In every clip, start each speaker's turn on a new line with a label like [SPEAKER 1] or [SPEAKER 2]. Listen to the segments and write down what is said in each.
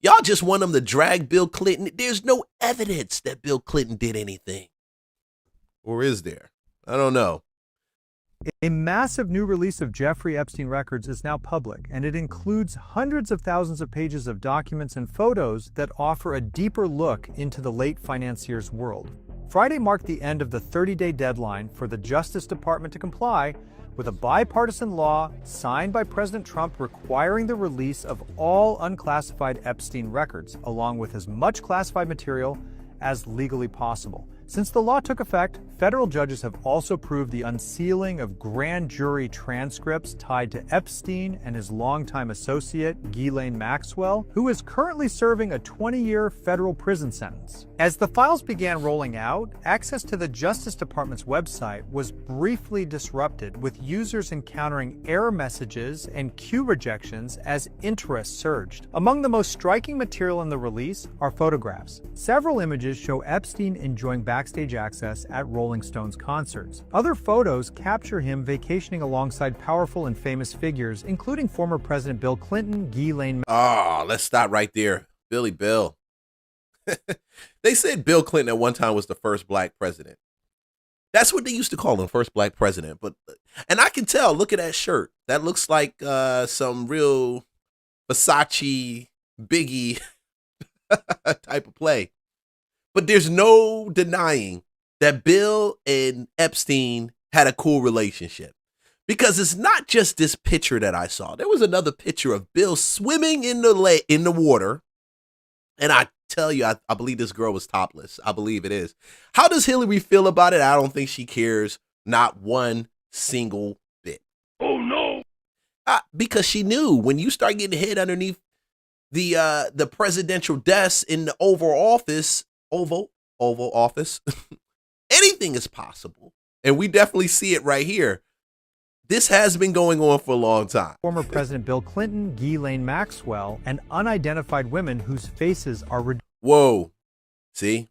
[SPEAKER 1] y'all just want them to drag Bill Clinton. There's no evidence that Bill Clinton did anything. Or is there? I don't know.
[SPEAKER 2] A massive new release of Jeffrey Epstein records is now public, and it includes hundreds of thousands of pages of documents and photos that offer a deeper look into the late financier's world. Friday marked the end of the 30-day deadline for the Justice Department to comply with a bipartisan law signed by President Trump requiring the release of all unclassified Epstein records, along with as much classified material as legally possible. Since the law took effect, federal judges have also approved the unsealing of grand jury transcripts tied to Epstein and his longtime associate, Ghislaine Maxwell, who is currently serving a 20-year federal prison sentence. As the files began rolling out, access to the Justice Department's website was briefly disrupted, with users encountering error messages and queue rejections as interest surged. Among the most striking material in the release are photographs. Several images show Epstein enjoying backstage access at Rolling Stones concerts. Other photos capture him vacationing alongside powerful and famous figures, including former President Bill Clinton, Ghislaine.
[SPEAKER 1] Let's stop right there. Billy Bill. They said Bill Clinton at one time was the first black president. That's what they used to call him, first black president. And I can tell, look at that shirt. That looks like some real Versace, Biggie type of play. But there's no denying that Bill and Epstein had a cool relationship, because it's not just this picture that I saw. There was another picture of Bill swimming in the water. And I tell you, I believe this girl was topless. I believe it is. How does Hillary feel about it? I don't think she cares. Not one single bit.
[SPEAKER 3] Oh, no.
[SPEAKER 1] Because she knew when you start getting hit underneath the presidential desk in the Oval Office, anything is possible. And we definitely see it right here. This has been going on for a long time.
[SPEAKER 2] Former President Bill Clinton, Ghislaine Maxwell, and unidentified women whose faces are...
[SPEAKER 1] Whoa. See?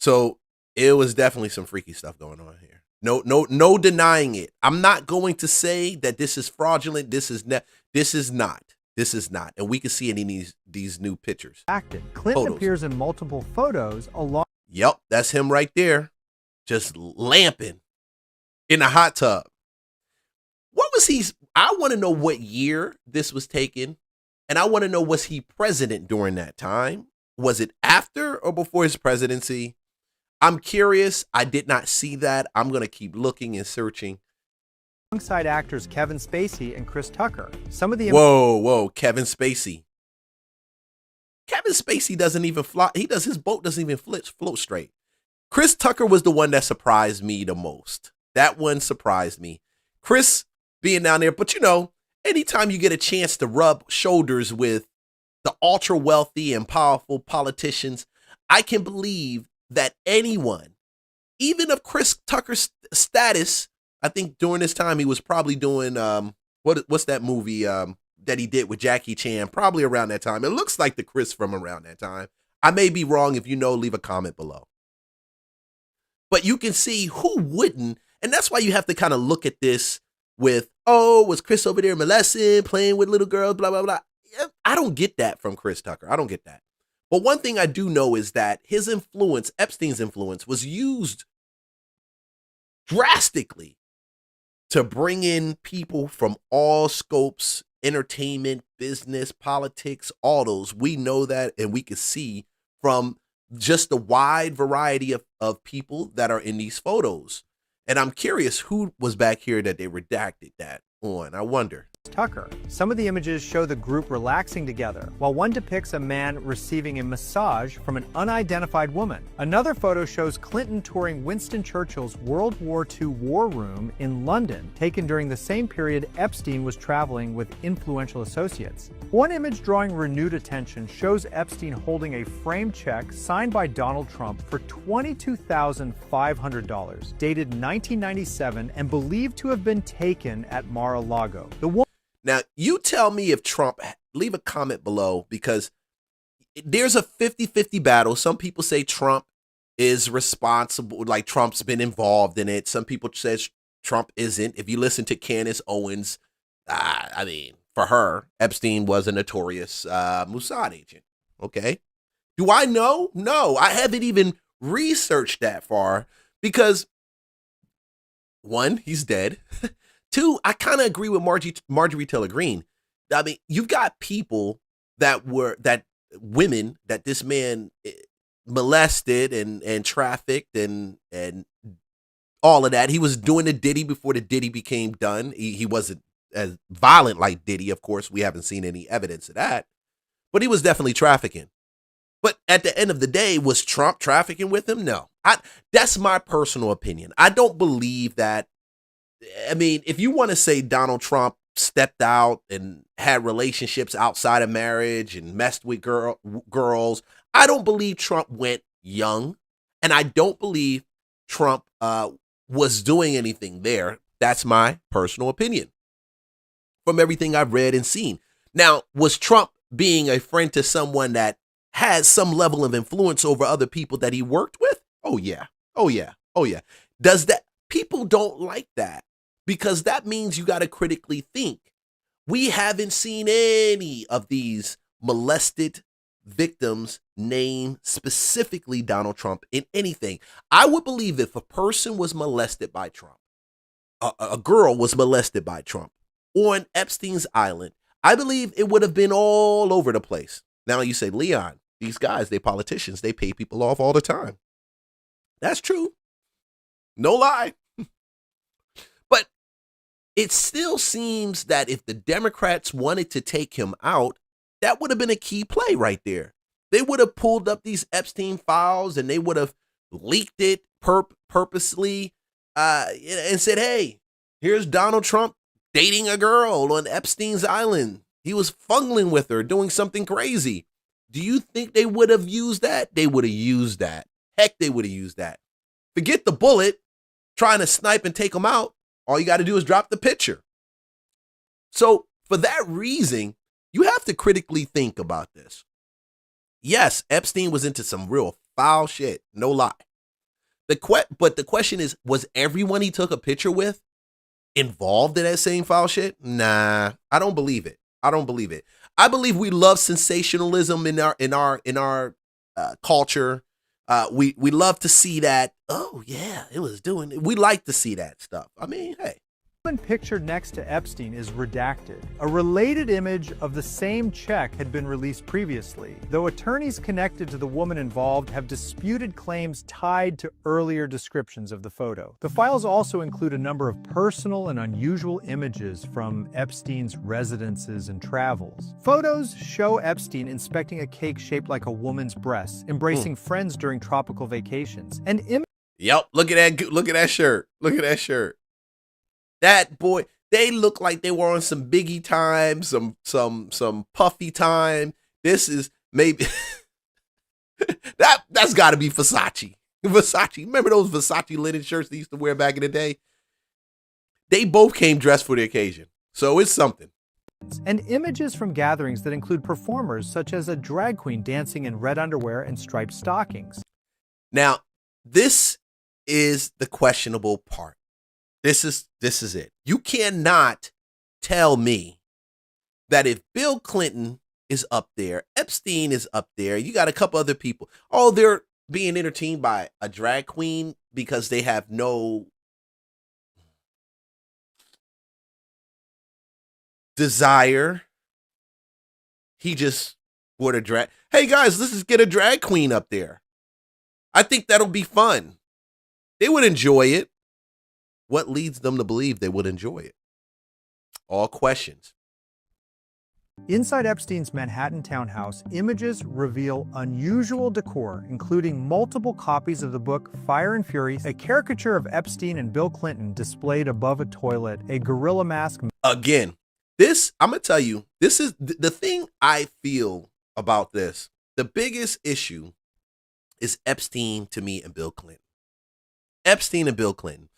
[SPEAKER 1] So it was definitely some freaky stuff going on here. No denying it. I'm not going to say that this is fraudulent. This is not. And we can see it in these new pictures.
[SPEAKER 2] Acted. Clinton
[SPEAKER 1] Photos.
[SPEAKER 2] appears in multiple photos along...
[SPEAKER 1] Yep, that's him right there. Just lamping in a hot tub. What was he? I want to know what year this was taken. And I want to know, was he president during that time? Was it after or before his presidency? I'm curious. I did not see that. I'm going to keep looking and searching.
[SPEAKER 2] Alongside actors Kevin Spacey and Chris Tucker. Some of the...
[SPEAKER 1] Whoa, Kevin Spacey. Kevin Spacey doesn't even fly. His boat doesn't even float straight. Chris Tucker was the one that surprised me the most. That one surprised me. Chris being down there, but anytime you get a chance to rub shoulders with the ultra wealthy and powerful politicians, I can believe that anyone, even of Chris Tucker's status, I think during this time he was probably doing what's that movie that he did with Jackie Chan, probably around that time. It looks like the Chris from around that time. I may be wrong. If you know, leave a comment below. But you can see who wouldn't, and that's why you have to kind of look at this with, was Chris over there molesting, playing with little girls, blah, blah, blah. I don't get that from Chris Tucker. I don't get that. But one thing I do know is that his influence, Epstein's influence, was used drastically to bring in people from all scopes, entertainment, business, politics, all those. We know that, and we can see from just the wide variety of people that are in these photos. And I'm curious who was back here that they redacted that on. I wonder.
[SPEAKER 2] Tucker. Some of the images show the group relaxing together, while one depicts a man receiving a massage from an unidentified woman. Another photo shows Clinton touring Winston Churchill's World War II war room in London, taken during the same period Epstein was traveling with influential associates. One image drawing renewed attention shows Epstein holding a framed check signed by Donald Trump for $22,500, dated 1997 and believed to have been taken at Mar-a-Lago.
[SPEAKER 1] Now, you tell me if Trump, leave a comment below, because there's a 50-50 battle. Some people say Trump is responsible, like Trump's been involved in it. Some people say Trump isn't. If you listen to Candace Owens, for her, Epstein was a notorious Mossad agent. Okay. Do I know? No, I haven't even researched that far because one, he's dead. Two, I kind of agree with Marjorie Taylor Greene. I mean, you've got people that women that this man molested and trafficked and all of that. He was doing the Diddy before the Diddy became done. He wasn't as violent like Diddy, of course. We haven't seen any evidence of that, but he was definitely trafficking. But at the end of the day, was Trump trafficking with him? No. That's my personal opinion. I don't believe that. I mean, if you want to say Donald Trump stepped out and had relationships outside of marriage and messed with girls, I don't believe Trump went young. And I don't believe Trump was doing anything there. That's my personal opinion from everything I've read and seen. Now, was Trump being a friend to someone that has some level of influence over other people that he worked with? Oh, yeah. Oh, yeah. Oh, yeah. Does that? People don't like that because that means you got to critically think. We haven't seen any of these molested victims name specifically Donald Trump in anything. I would believe if a person was molested by Trump, a girl was molested by Trump on Epstein's Island, I believe it would have been all over the place. Now you say, Leon, these guys, they politicians, they pay people off all the time. That's true. No lie. But it still seems that if the Democrats wanted to take him out, that would have been a key play right there. They would have pulled up these Epstein files and they would have leaked it purposely and said, hey, here's Donald Trump dating a girl on Epstein's Island. He was fungling with her, doing something crazy. Do you think they would have used that? They would have used that. Heck, they would have used that. Forget the bullet, trying to snipe and take him out. All you got to do is drop the picture. So for that reason, you have to critically think about this. Yes, Epstein was into some real foul shit. No lie. But the question is, was everyone he took a picture with involved in that same foul shit? Nah, I don't believe it. I don't believe it. I believe we love sensationalism in our culture. We love to see that. Oh yeah, it was doing it. We like to see that stuff. I mean, hey.
[SPEAKER 2] The woman pictured next to Epstein is redacted. A related image of the same check had been released previously, though attorneys connected to the woman involved have disputed claims tied to earlier descriptions of the photo. The files also include a number of personal and unusual images from Epstein's residences and travels. Photos show Epstein inspecting a cake shaped like a woman's breasts, embracing friends during tropical vacations, and
[SPEAKER 1] Yep, look at that. Look at that shirt. Look at that shirt. That boy, they look like they were on some Biggie time, some Puffy time. This is maybe that's got to be Versace. Versace. Remember those Versace linen shirts they used to wear back in the day? They both came dressed for the occasion, so it's something.
[SPEAKER 2] And images from gatherings that include performers such as a drag queen dancing in red underwear and striped stockings.
[SPEAKER 1] Now, this is the questionable part. This is it. You cannot tell me that if Bill Clinton is up there, Epstein is up there, you got a couple other people. Oh, they're being entertained by a drag queen because they have no desire. He just would a drag. Hey guys, let's just get a drag queen up there. I think that'll be fun. They would enjoy it. What leads them to believe they would enjoy it? All questions.
[SPEAKER 2] Inside Epstein's Manhattan townhouse, images reveal unusual decor, including multiple copies of the book Fire and Fury, a caricature of Epstein and Bill Clinton displayed above a toilet, a gorilla mask.
[SPEAKER 1] Again, this, I'm going to tell you, this is the thing I feel about this. The biggest issue is Epstein to me and Bill Clinton. Epstein and Bill Clinton.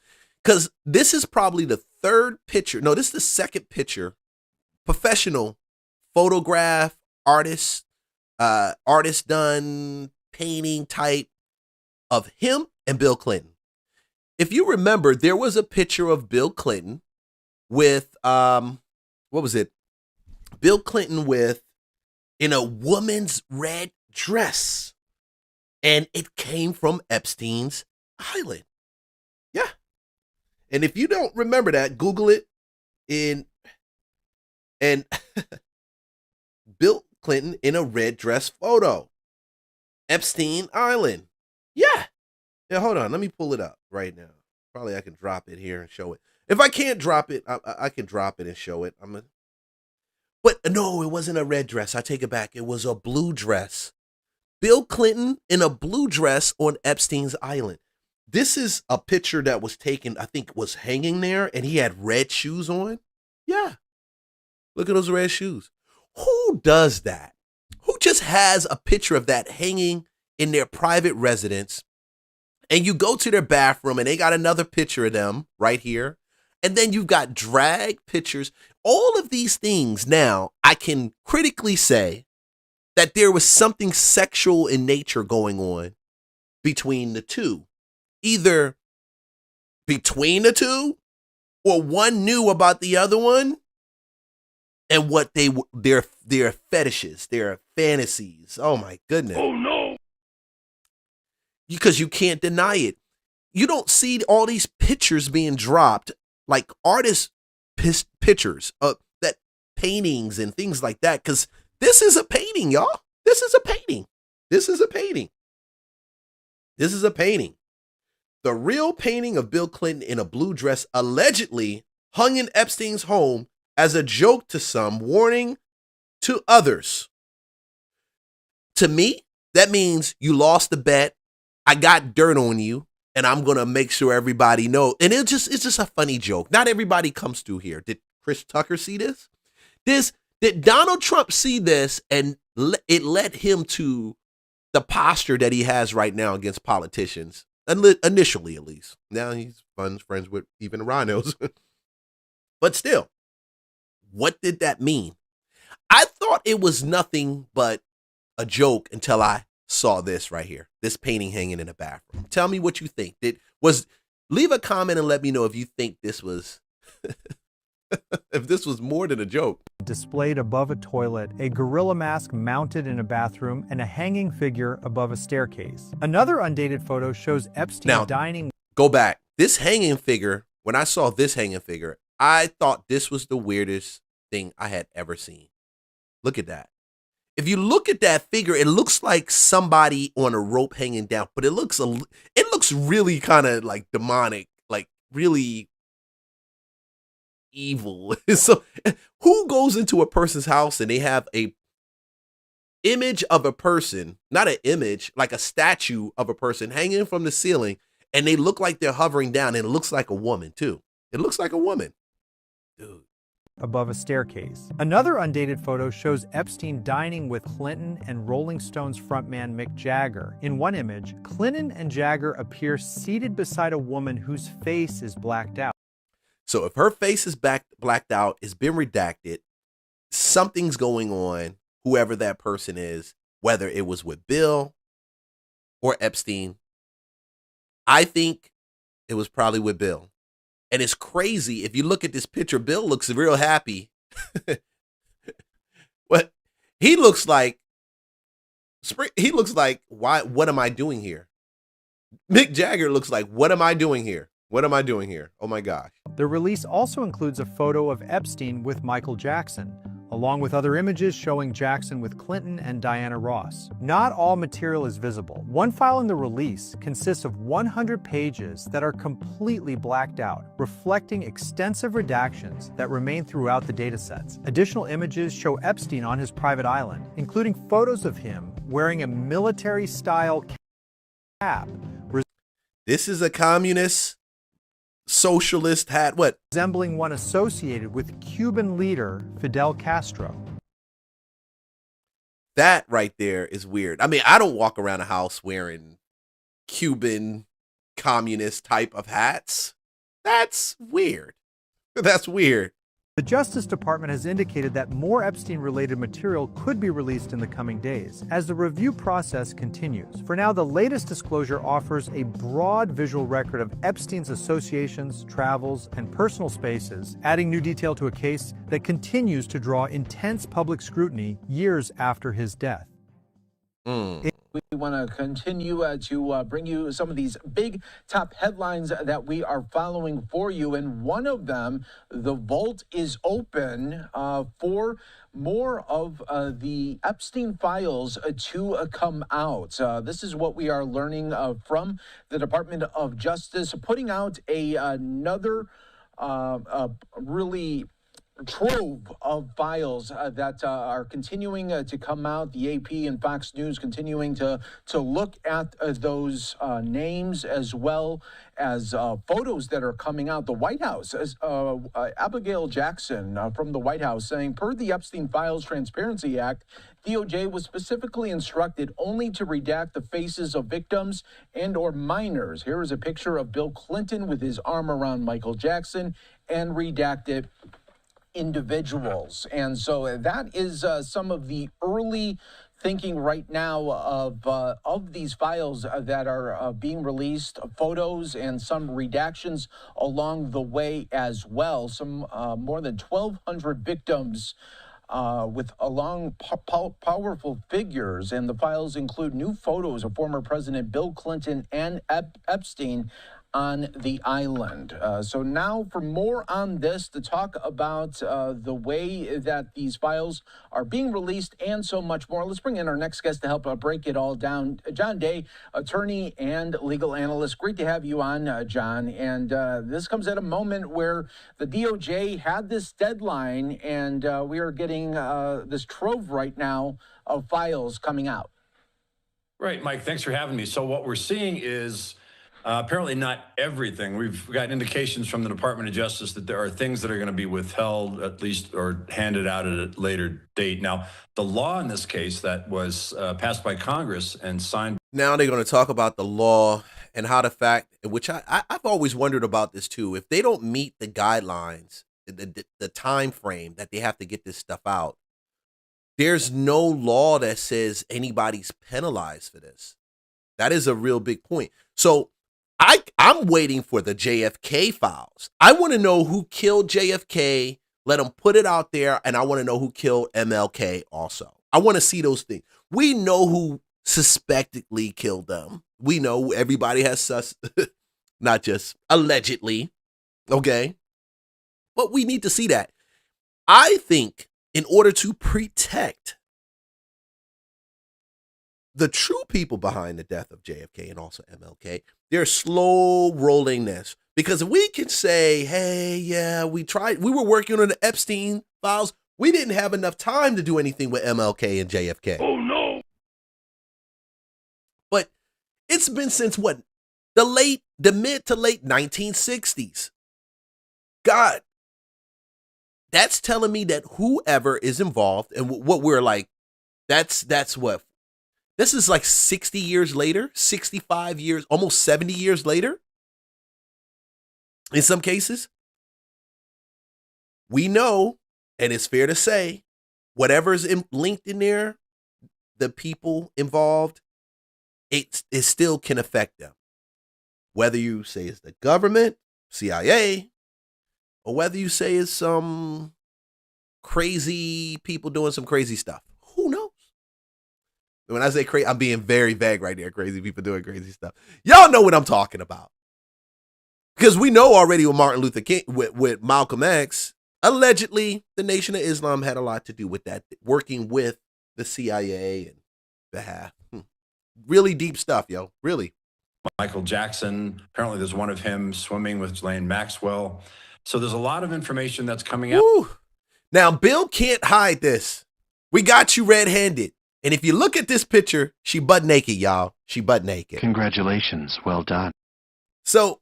[SPEAKER 1] Because this is probably the third picture. No, this is the second picture. Professional photograph, artist done painting type of him and Bill Clinton. If you remember, there was a picture of Bill Clinton with, what was it? of Bill Clinton in a woman's red dress. And it came from Epstein's Island. Yeah. And if you don't remember that, Google it and Bill Clinton in a red dress photo. Epstein Island. Yeah. Yeah, hold on. Let me pull it up right now. Probably I can drop it here and show it. If I can't drop it, I can drop it and show it. But no, it wasn't a red dress. I take it back. It was a blue dress. Bill Clinton in a blue dress on Epstein's Island. This is a picture that was taken, I think was hanging there, and he had red shoes on. Yeah. Look at those red shoes. Who does that? Who just has a picture of that hanging in their private residence, and you go to their bathroom and they got another picture of them right here, and then you've got drag pictures. All of these things now, I can critically say that there was something sexual in nature going on between the two. Either between the two, or one knew about the other one and what their fetishes, their fantasies. Oh my goodness.
[SPEAKER 3] Oh no.
[SPEAKER 1] Because you can't deny it. You don't see all these pictures being dropped, like artist pictures of that paintings and things like that. Because this is a painting, y'all. This is a painting. This is a painting. This is a painting. The real painting of Bill Clinton in a blue dress allegedly hung in Epstein's home as a joke to some, warning to others. To me, that means you lost the bet. I got dirt on you, and I'm going to make sure everybody knows. And it's just a funny joke. Not everybody comes through here. Did Chris Tucker see this? Did Donald Trump see this, and it led him to the posture that he has right now against politicians? Initially, at least. Now he's friends with even the rhinos. But still, what did that mean? I thought it was nothing but a joke until I saw this right here. This painting hanging in the bathroom. Tell me what you think. Leave a comment and let me know if you think this was if this was more than a joke.
[SPEAKER 2] Displayed above a toilet, a gorilla mask mounted in a bathroom, and a hanging figure above a staircase. Another undated photo shows Epstein dining.
[SPEAKER 1] Go back. This hanging figure, when I saw this hanging figure, I thought this was the weirdest thing I had ever seen. Look at that. If you look at that figure, it looks like somebody on a rope hanging down, but it looks really kind of like demonic, like really evil. So who goes into a person's house and they have a image of a person, not an image, like a statue of a person hanging from the ceiling, and they look like they're hovering down, and it looks like a woman too. It looks like a woman. Dude.
[SPEAKER 2] Above a staircase. Another undated photo shows Epstein dining with Clinton and Rolling Stones frontman Mick Jagger. In one image, Clinton and Jagger appear seated beside a woman whose face is blacked out.
[SPEAKER 1] So if her face is blacked out, it's been redacted, something's going on, whoever that person is, whether it was with Bill or Epstein. I think it was probably with Bill. And it's crazy. If you look at this picture, Bill looks real happy. What he looks like, what am I doing here? Mick Jagger looks like, what am I doing here? What am I doing here? Oh my gosh.
[SPEAKER 2] The release also includes a photo of Epstein with Michael Jackson, along with other images showing Jackson with Clinton and Diana Ross. Not all material is visible. One file in the release consists of 100 pages that are completely blacked out, reflecting extensive redactions that remain throughout the datasets. Additional images show Epstein on his private island, including photos of him wearing a military-style cap.
[SPEAKER 1] This is a communist socialist hat, what?
[SPEAKER 2] Resembling one associated with Cuban leader Fidel Castro.
[SPEAKER 1] That right there is weird. I mean, I don't walk around a house wearing Cuban communist type of hats. That's weird. That's weird.
[SPEAKER 2] The Justice Department has indicated that more Epstein-related material could be released in the coming days as the review process continues. For now, the latest disclosure offers a broad visual record of Epstein's associations, travels, and personal spaces, adding new detail to a case that continues to draw intense public scrutiny years after his death.
[SPEAKER 3] We want to continue to bring you some of these big top headlines that we are following for you. And one of them, the vault is open for more of the Epstein files to come out. This is what we are learning from the Department of Justice, putting out another really trove of files that are continuing to come out. The AP and Fox News continuing to look at those names, as well as photos that are coming out. The White House, Abigail Jackson from the White House, saying, per the Epstein Files Transparency Act, DoJ was specifically instructed only to redact the faces of victims and or minors. Here is a picture of Bill Clinton with his arm around Michael Jackson, and redacted individuals. And so that is some of the early thinking right now of these files that are being released, photos and some redactions along the way as well. Some more than 1,200 victims with powerful figures, and the files include new photos of former President Bill Clinton and Epstein on the island. So now for more on this, to talk about the way that these files are being released and so much more, let's bring in our next guest to help break it all down. John Day, attorney and legal analyst. Great to have you on, John. And this comes at a moment where the DOJ had this deadline, and we are getting this trove right now of files coming out.
[SPEAKER 4] Right, Mike, thanks for having me. So what we're seeing is apparently not everything. We've got indications from the Department of Justice that there are things that are going to be withheld, at least, or handed out at a later date. Now, the law in this case that was passed by Congress and signed.
[SPEAKER 1] Now they're going to talk about the law and how the fact, which I've always wondered about this too. If they don't meet the guidelines, the time frame that they have to get this stuff out, there's no law that says anybody's penalized for this. That is a real big point. So I'm waiting for the JFK files. I want to know who killed JFK. Let them put it out there. And I want to know who killed MLK also. I want to see those things. We know who suspectedly killed them. We know everybody has not just allegedly. Okay. But we need to see that. I think in order to protect the true people behind the death of JFK and also MLK, they're slow rolling this. Because we can say, hey, yeah, we were working on the Epstein files. We didn't have enough time to do anything with MLK and JFK.
[SPEAKER 5] Oh, no.
[SPEAKER 1] But it's been since what? The mid to late 1960s. God, that's telling me that whoever is involved and what we're like, that's what? This is like 60 years later, 65 years, almost 70 years later. In some cases, we know, and it's fair to say, whatever's linked in there, the people involved, it still can affect them. Whether you say it's the government, CIA, or whether you say it's some crazy people doing some crazy stuff. Who knows? When I say crazy, I'm being very vague right there. Crazy people doing crazy stuff. Y'all know what I'm talking about. Because we know already with Martin Luther King, with Malcolm X, allegedly the Nation of Islam had a lot to do with that, working with the CIA and behalf. Really deep stuff, yo. Really.
[SPEAKER 4] Michael Jackson, apparently there's one of him swimming with Ghislaine Maxwell. So there's a lot of information that's coming out.
[SPEAKER 1] Woo. Now, Bill can't hide this. We got you red-handed. And if you look at this picture, she butt naked, y'all. She butt naked.
[SPEAKER 5] Congratulations. Well done.
[SPEAKER 1] So,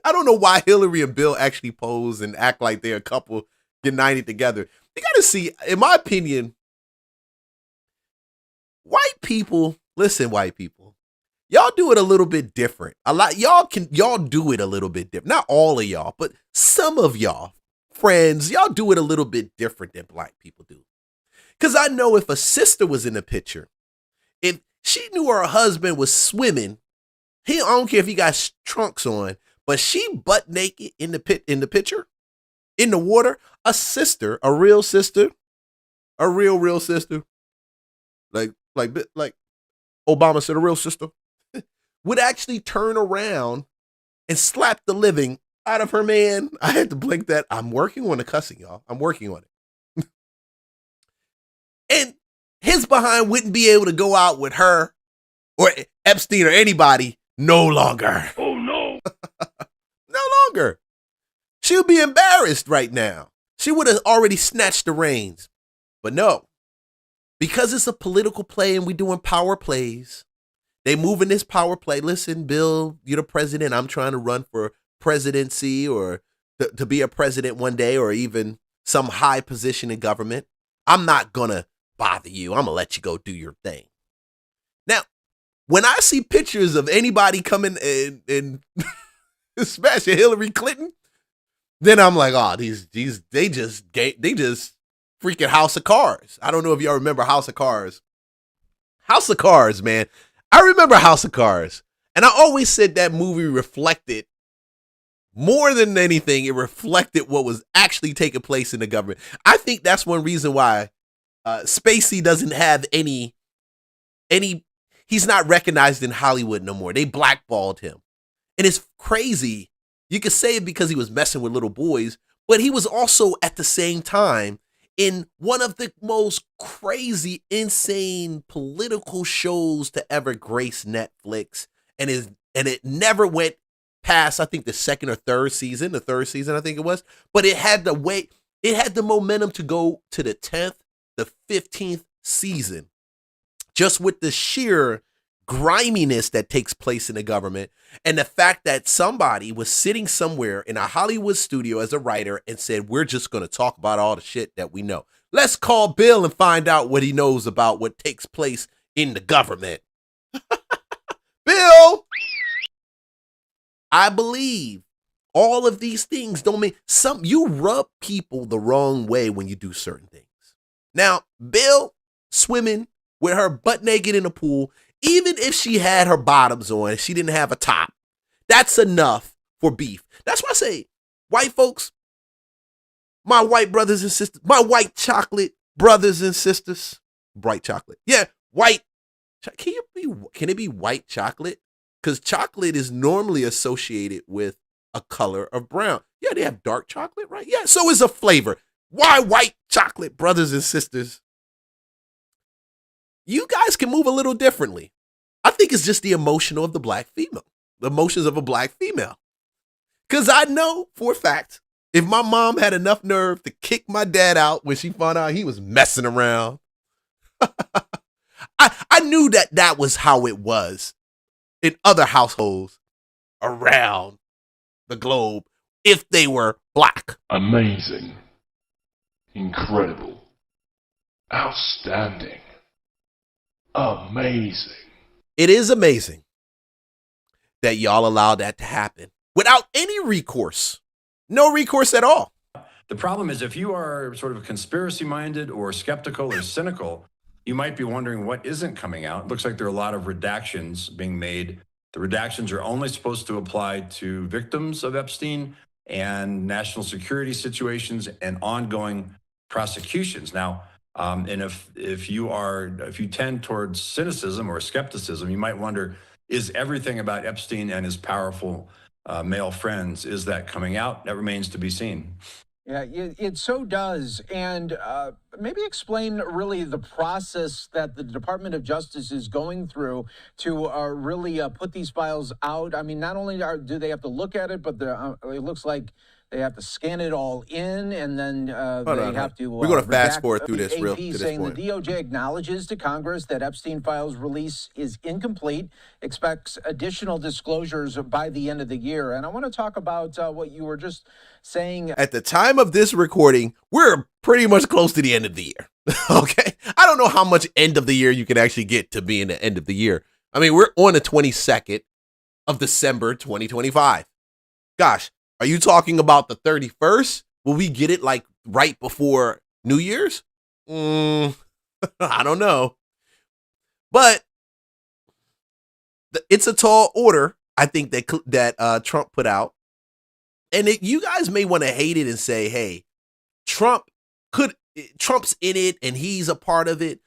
[SPEAKER 1] I don't know why Hillary and Bill actually pose and act like they're a couple united together. You got to see, in my opinion, white people, listen, white people, y'all do it a little bit different. Y'all do it a little bit different. Not all of y'all, but some of y'all friends, y'all do it a little bit different than black people do. Because I know if a sister was in the picture, if she knew her husband was swimming, I don't care if he got trunks on, but she butt naked in the picture, in the water, a sister, a real sister, a real sister, like Obama said, a real sister, would actually turn around and slap the living out of her man. I had to blink that. I'm working on the cussing, y'all. I'm working on it. And his behind wouldn't be able to go out with her or Epstein or anybody no longer.
[SPEAKER 5] Oh no.
[SPEAKER 1] No longer. She would be embarrassed right now. She would have already snatched the reins. But no, because it's a political play and we doing power plays, they moving this power play. Listen, Bill, you're the president. I'm trying to run for presidency or to be a president one day or even some high position in government. I'm not going to bother you. I'm going to let you go do your thing. Now, when I see pictures of anybody coming and smashing Hillary Clinton, then I'm like, oh, they just freaking House of Cards. I don't know if y'all remember House of Cards. House of Cards, man. I remember House of Cards. And I always said that movie reflected, more than anything, it reflected what was actually taking place in the government. I think that's one reason why Spacey doesn't have any, he's not recognized in Hollywood no more. They blackballed him. And it's crazy. You could say it because he was messing with little boys, but he was also at the same time in one of the most crazy, insane political shows to ever grace Netflix. And it never went past, I think, the second or third season, I think it was. But it had the momentum to go to the 10th, the 15th season, just with the sheer griminess that takes place in the government and the fact that somebody was sitting somewhere in a Hollywood studio as a writer and said, we're just going to talk about all the shit that we know. Let's call Bill and find out what he knows about what takes place in the government. Bill, I believe all of these things don't mean you rub people the wrong way when you do certain things. Now, Bill swimming with her butt naked in the pool, even if she had her bottoms on, she didn't have a top, that's enough for beef. That's why I say, white folks, my white brothers and sisters, my white chocolate brothers and sisters, bright chocolate. Yeah, white. Can it be white chocolate? Because chocolate is normally associated with a color of brown. Yeah, they have dark chocolate, right? Yeah, so is a flavor. Why white chocolate, brothers and sisters? You guys can move a little differently. I think it's just the emotional of the black female, the emotions of a black female. Because I know for a fact, if my mom had enough nerve to kick my dad out when she found out he was messing around, I knew that was how it was in other households around the globe if they were black.
[SPEAKER 5] Amazing. Incredible. Outstanding. Amazing.
[SPEAKER 1] It is amazing that y'all allowed that to happen without any recourse. No recourse at all.
[SPEAKER 4] The problem is if you are sort of conspiracy minded or skeptical or cynical, you might be wondering what isn't coming out. It looks like there are a lot of redactions being made. The redactions are only supposed to apply to victims of Epstein and national security situations and ongoing prosecutions. Now, and if you tend towards cynicism or skepticism, you might wonder, is everything about Epstein and his powerful male friends, is that coming out? That remains to be seen.
[SPEAKER 3] Yeah, it so does. And maybe explain really the process that the Department of Justice is going through to really put these files out. I mean, not only do they have to look at it, but it looks like they have to scan it all in, and then they have to.
[SPEAKER 1] We're going to fast forward through this real to this
[SPEAKER 3] saying
[SPEAKER 1] point.
[SPEAKER 3] The DOJ acknowledges to Congress that Epstein files release is incomplete, expects additional disclosures by the end of the year. And I want to talk about what you were just saying.
[SPEAKER 1] At the time of this recording, we're pretty much close to the end of the year. Okay? I don't know how much end of the year you can actually get to being the end of the year. I mean, we're on the 22nd of December, 2025. Gosh, are you talking about the 31st? Will we get it like right before New Year's? I don't know. But it's a tall order, I think, that Trump put out. And you guys may want to hate it and say, hey, Trump's in it and he's a part of it.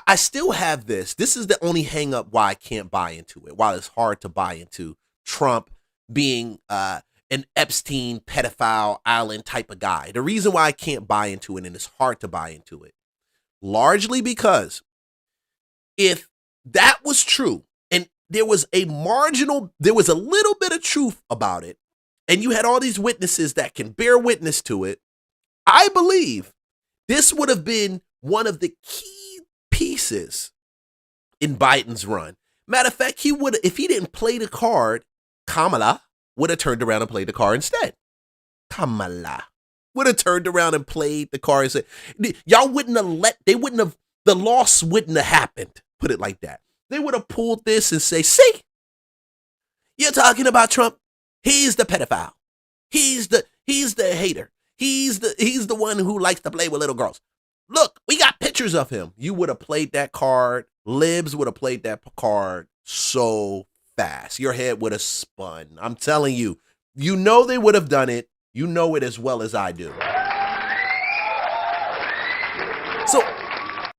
[SPEAKER 1] I still have this. This is the only hang up why I can't buy into it, why it's hard to buy into Trump being an Epstein pedophile island type of guy. The reason why I can't buy into it and it's hard to buy into it, largely because if that was true and there was a little bit of truth about it, and you had all these witnesses that can bear witness to it, I believe this would have been one of the key pieces in Biden's run. Matter of fact, if he didn't play the card, Kamala would have turned around and played the card instead. Kamala would have turned around and played the card instead. The loss wouldn't have happened. Put it like that. They would have pulled this and say, see, you're talking about Trump. He's the pedophile. He's the hater. He's the one who likes to play with little girls. Look, we got pictures of him. You would have played that card. Libs would have played that card so fast. Your head would have spun. I'm telling you, they would have done it. You know it as well as I do.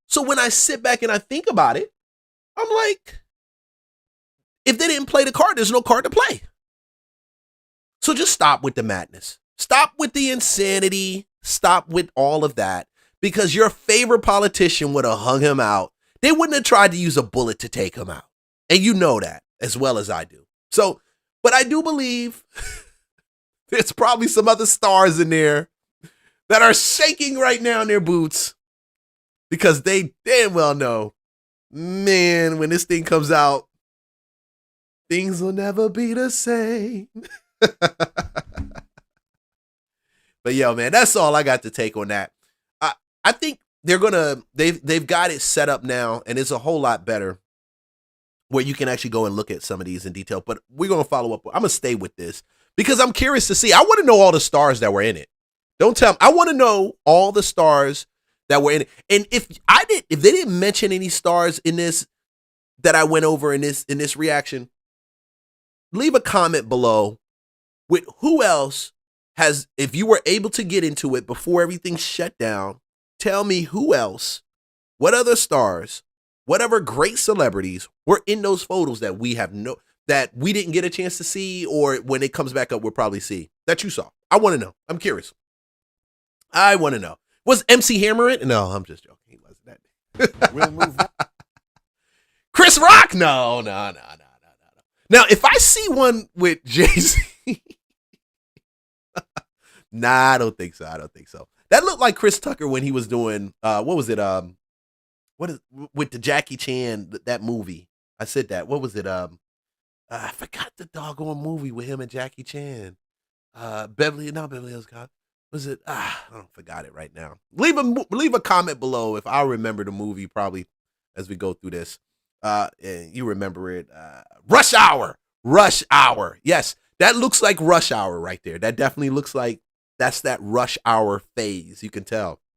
[SPEAKER 1] So when I sit back and I think about it, I'm like, if they didn't play the card, there's no card to play. So just stop with the madness. Stop with the insanity. Stop with all of that, because your favorite politician would have hung him out. They wouldn't have tried to use a bullet to take him out. And you know that as well as I do. So, but I do believe there's probably some other stars in there that are shaking right now in their boots because they damn well know, man, when this thing comes out, things will never be the same. But yo, man, that's all I got to take on that. I think they've got it set up now, and it's a whole lot better where you can actually go and look at some of these in detail. But we're gonna follow up. I'm gonna stay with this because I'm curious to see. I want to know all the stars that were in it. Don't tell me. I want to know all the stars that were in it. And if they didn't mention any stars in this that I went over in this reaction, leave a comment below with who else has, if you were able to get into it before everything shut down, tell me who else, what other stars, whatever great celebrities were in those photos that we didn't get a chance to see, or when it comes back up, we'll probably see that you saw. I want to know. I'm curious. I want to know. Was MC Hammer in? No, I'm just joking. He wasn't that.
[SPEAKER 6] We'll move on.
[SPEAKER 1] Chris Rock? No. Now, if I see one with Jay-Z, nah, I don't think so. That looked like Chris Tucker when he was doing, what was it? With the Jackie Chan, that movie. I said that. What was it? I forgot the doggone movie with him and Jackie Chan. Beverly Hills Cop. Was it? I don't forgot it right now. Leave a comment below if I remember the movie, probably as we go through this. And you remember it. Rush Hour. Yes, that looks like Rush Hour right there. That definitely looks like that's that Rush Hour phase. You can tell.